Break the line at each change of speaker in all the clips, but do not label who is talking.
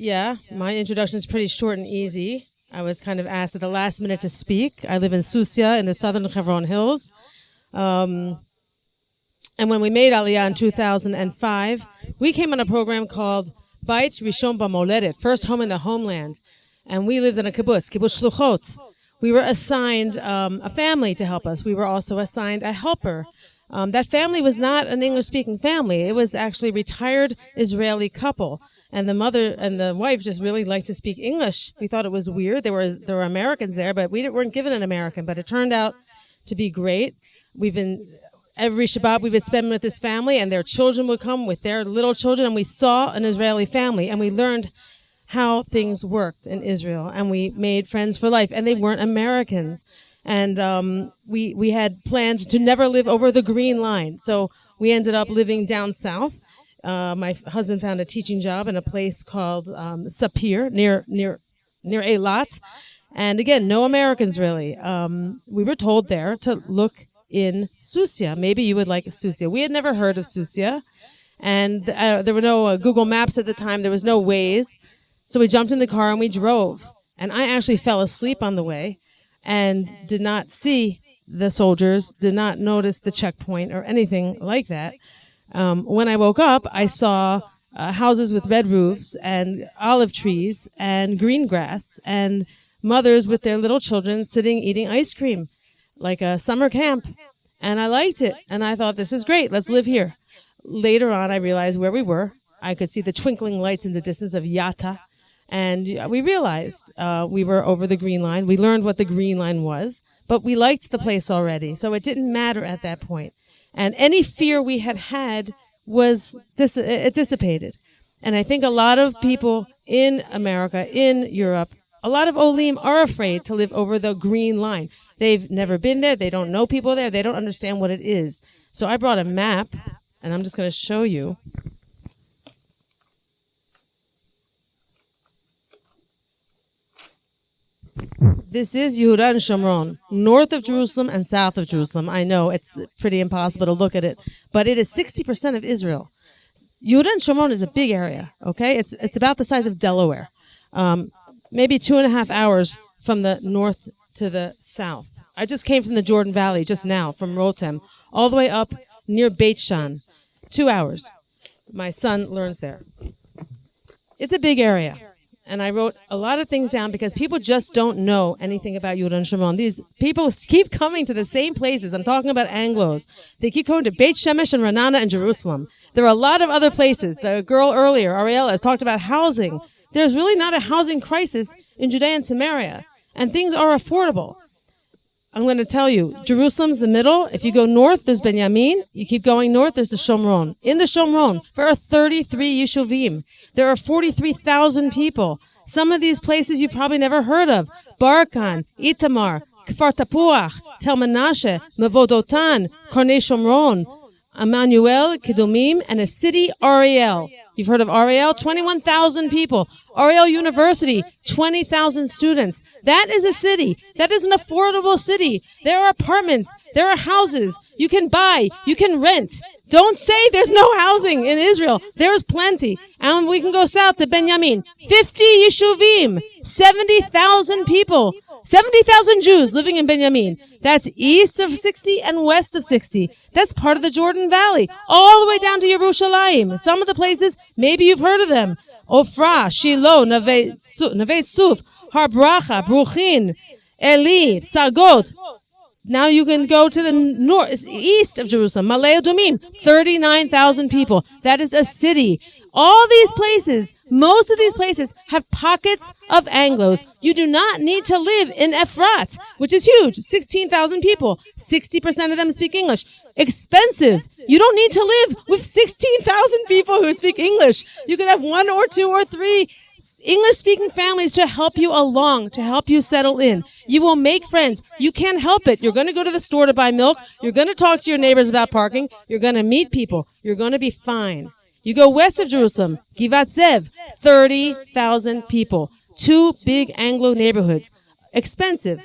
Yeah, my introduction is pretty short and easy. I was kind of asked at the last minute to speak. I live in Susia in the southern Hebron Hills. And when we made Aliyah in 2005, we came on a program called Bait Rishon B'Moledet, First Home in the Homeland. And we lived in a kibbutz shluchot. We were assigned a family to help us. We were also assigned a helper. That family was not an English-speaking family. It was actually a retired Israeli couple. And the mother and the wife just really liked to speak English. We thought it was weird. There were Americans there, but we weren't given an American. But it turned out to be great. Every Shabbat we would spend with this family, and their children would come with their little children, and we saw an Israeli family, and we learned how things worked in Israel, and we made friends for life, and they weren't Americans. And we had plans to never live over the Green Line. So we ended up living down south. My husband found a teaching job in a place called Sapir, near Eilat. And again, no Americans really. We were told there to look in Susia. Maybe you would like Susia. We had never heard of Susia. And there were no Google Maps at the time. There was no Waze. So we jumped in the car and we drove. And I actually fell asleep on the way and did not see the soldiers, did not notice the checkpoint or anything like that. When I woke up, I saw houses with red roofs and olive trees and green grass and mothers with their little children sitting eating ice cream, like a summer camp. And I liked it. And I thought, this is great. Let's live here. Later on, I realized where we were. I could see the twinkling lights in the distance of Yatta. And we realized we were over the Green Line. We learned what the Green Line was, but we liked the place already. So it didn't matter at that point. And any fear we had was it dissipated. And I think a lot of people in America, in Europe, a lot of Olim are afraid to live over the Green Line. They've never been there. They don't know people there. They don't understand what it is. So I brought a map, and I'm just going to show you. This is Yehuda and Shomron, north of Jerusalem and south of Jerusalem. I know it's pretty impossible to look at it, but it is 60% of Israel. Yehuda and Shomron is a big area, okay? It's about the size of Delaware. Maybe 2.5 hours from the north to the south. I just came from the Jordan Valley just now, from Rotem, all the way up near Beit Shan. 2 hours. My son learns there. It's a big area. And I wrote a lot of things down because people just don't know anything about Yehuda and Shomron. These people keep coming to the same places. I'm talking about Anglos. They keep going to Beit Shemesh and Ranana and Jerusalem. There are a lot of other places. The girl earlier, Ariella, has talked about housing. There's really not a housing crisis in Judea and Samaria. And things are affordable. I'm going to tell you, Jerusalem's the middle. If you go north, there's Benjamin. You keep going north, there's the Shomron. In the Shomron, there are 33 Yeshuvim. There are 43,000 people. Some of these places you've probably never heard of. Barkan, Itamar, Kfar Tapuach, Tel Menashe, Mevodotan, Karnei Shomron, Emmanuel, Kedumim, and a city, Ariel. You've heard of Ariel? 21,000 people. Ariel University, 20,000 students. That is a city. That is an affordable city. There are apartments. There are houses. You can buy. You can rent. Don't say there's no housing in Israel. There's plenty. And we can go south to Benjamin. 50 Yeshuvim. 70,000 people. 70,000 Jews living in Benjamin. That's east of 60 and west of 60. That's part of the Jordan Valley, all the way down to Yerushalayim. Some of the places, maybe you've heard of them. Ofra, Shiloh, Neve Suf, Har Bracha, Bruchin, Eli, Sargot. Now you can go to the north, east of Jerusalem, Malay Adumim, 39,000 people. That is a city. All these places, most of these places have pockets of Anglos. You do not need to live in Efrat, which is huge, 16,000 people. 60% of them speak English. Expensive. You don't need to live with 16,000 people who speak English. You could have 1 or 2 or 3 English-speaking families to help you along, to help you settle in. You will make friends. You can't help it. You're going to go to the store to buy milk. You're going to talk to your neighbors about parking. You're going to meet people. You're going to be fine. You go west of Jerusalem, Givat Zev, 30,000 people. 2 big Anglo neighborhoods. Expensive.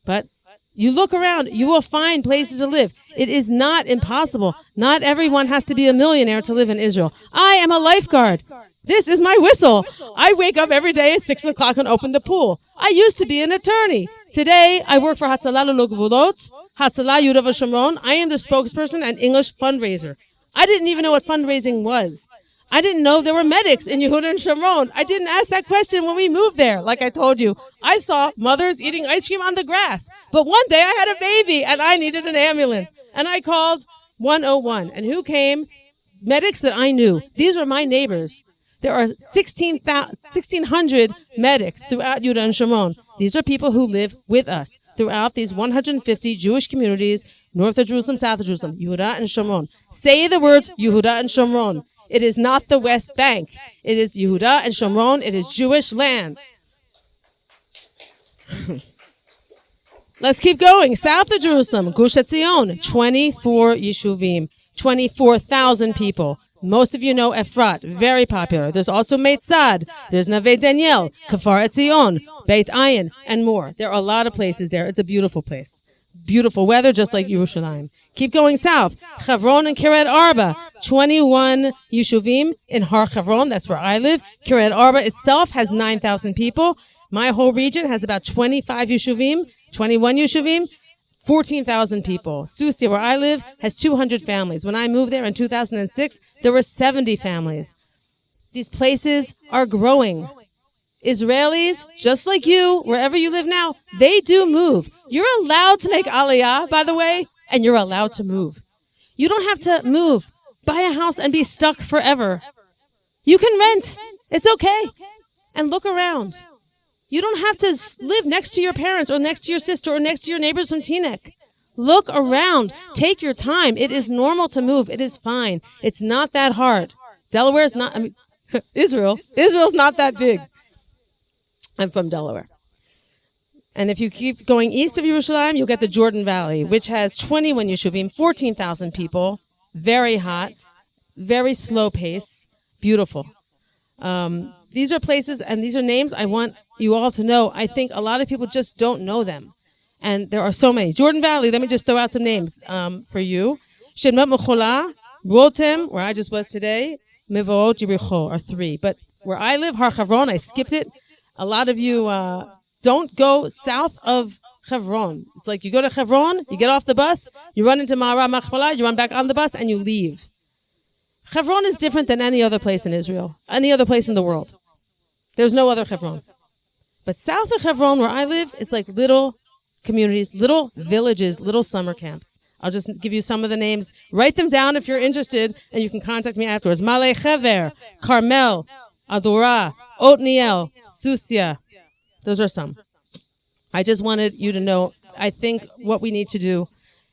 But you look around, you will find places to live. It is not impossible. Not everyone has to be a millionaire to live in Israel. I am a lifeguard. This is my whistle. I wake up every day at 6 o'clock and open the pool. I used to be an attorney. Today, I work for Hatzalah Lelo Gvulot, Hatzalah Yuda V'Shomron. I am the spokesperson and English fundraiser. I didn't even know what fundraising was. I didn't know there were medics in Yehuda and Shomron. I didn't ask that question when we moved there. Like I told you, I saw mothers eating ice cream on the grass. But one day I had a baby and I needed an ambulance. And I called 101. And who came? Medics that I knew. These are my neighbors. There are 1,600 medics throughout Yehuda and Shomron. These are people who live with us throughout these 150 Jewish communities, north of Jerusalem, south of Jerusalem, Yehuda and Shomron. Say the words Yehuda and Shomron. It is not the West Bank. It is Yehuda and Shomron. It is Jewish land. Let's keep going. South of Jerusalem, Gush Etzion, 24 Yeshuvim, 24,000 people. Most of you know Efrat, very popular. There's also Meitzad. There's Nave Daniel, Kfar Etzion, Beit Ayin, and more. There are a lot of places there. It's a beautiful place. Beautiful weather, just like Yerushalayim. Keep going south. Chavron and Kiryat Arba, 21 Yeshuvim in Har Chavron. That's where I live. Kiryat Arba itself has 9,000 people. My whole region has about 25 Yeshuvim, 21 Yeshuvim, 14,000 people. Susia, where I live, has 200 families. When I moved there in 2006, there were 70 families. These places are growing. Israelis, just like you, wherever you live now, they do move. You're allowed to make Aliyah, by the way, and you're allowed to move. You don't have to move, buy a house, and be stuck forever. You can rent. It's okay. And look around. You don't have to live next to your parents or next to your sister or next to your neighbors from Teaneck. Look around. Take your time. It is normal to move. It is fine. It's not that hard. Delaware's not, Israel's not that big. I'm from Delaware. And if you keep going east of Yerushalayim, you'll get the Jordan Valley, which has 21 Yeshuvim, 14,000 people, very hot, very slow pace, beautiful. These are places and these are names I want you all to know. I think a lot of people just don't know them. And there are so many. Jordan Valley, let me just throw out some names for you. Shemot Mechola, Rotem, where I just was today, Mevorot Yericho are 3. But where I live, Har Chavron, I skipped it. A lot of you don't go south of Hebron. It's like you go to Hebron, you get off the bus, you run into Ma'ara Machpelah, you run back on the bus, and you leave. Hebron is different than any other place in Israel, any other place in the world. There's no other Hebron. But south of Hebron, where I live, it's like little communities, little villages, little summer camps. I'll just give you some of the names. Write them down if you're interested, and you can contact me afterwards. Malei Chever, Carmel, Adorah, Otniel, Susia. Those are some. I just wanted you to know, I think what we need to do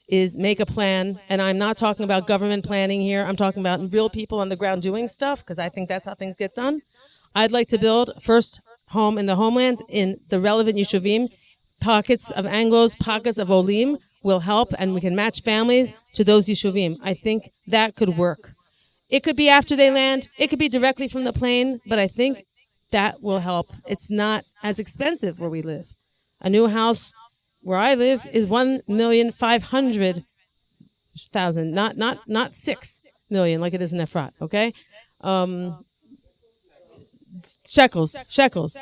is make a plan. And I'm not talking about government planning here. I'm talking about real people on the ground doing stuff, because I think that's how things get done. I'd like to build first home in the homeland in the relevant Yeshuvim. Pockets of Anglos, pockets of Olim will help, and we can match families to those Yeshuvim. I think that could work. It could be after they land. It could be directly from the plane, but I think that will help. It's not as expensive where we live. A new house where I live is 1,500,000, not 6 million like it is in Efrat. Okay, shekels.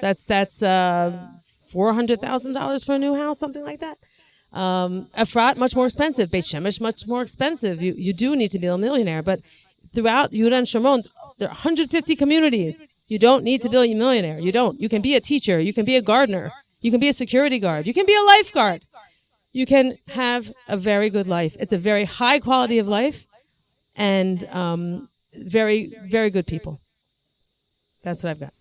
That's $400,000 for a new house, something like that. Efrat much more expensive. Beit Shemesh much more expensive. You do need to be a millionaire, but throughout Yehuda and Shomron, there are 150 communities. You don't need to be a millionaire. You don't. You can be a teacher. You can be a gardener. You can be a security guard. You can be a lifeguard. You can have a very good life. It's a very high quality of life and very, very good people. That's what I've got.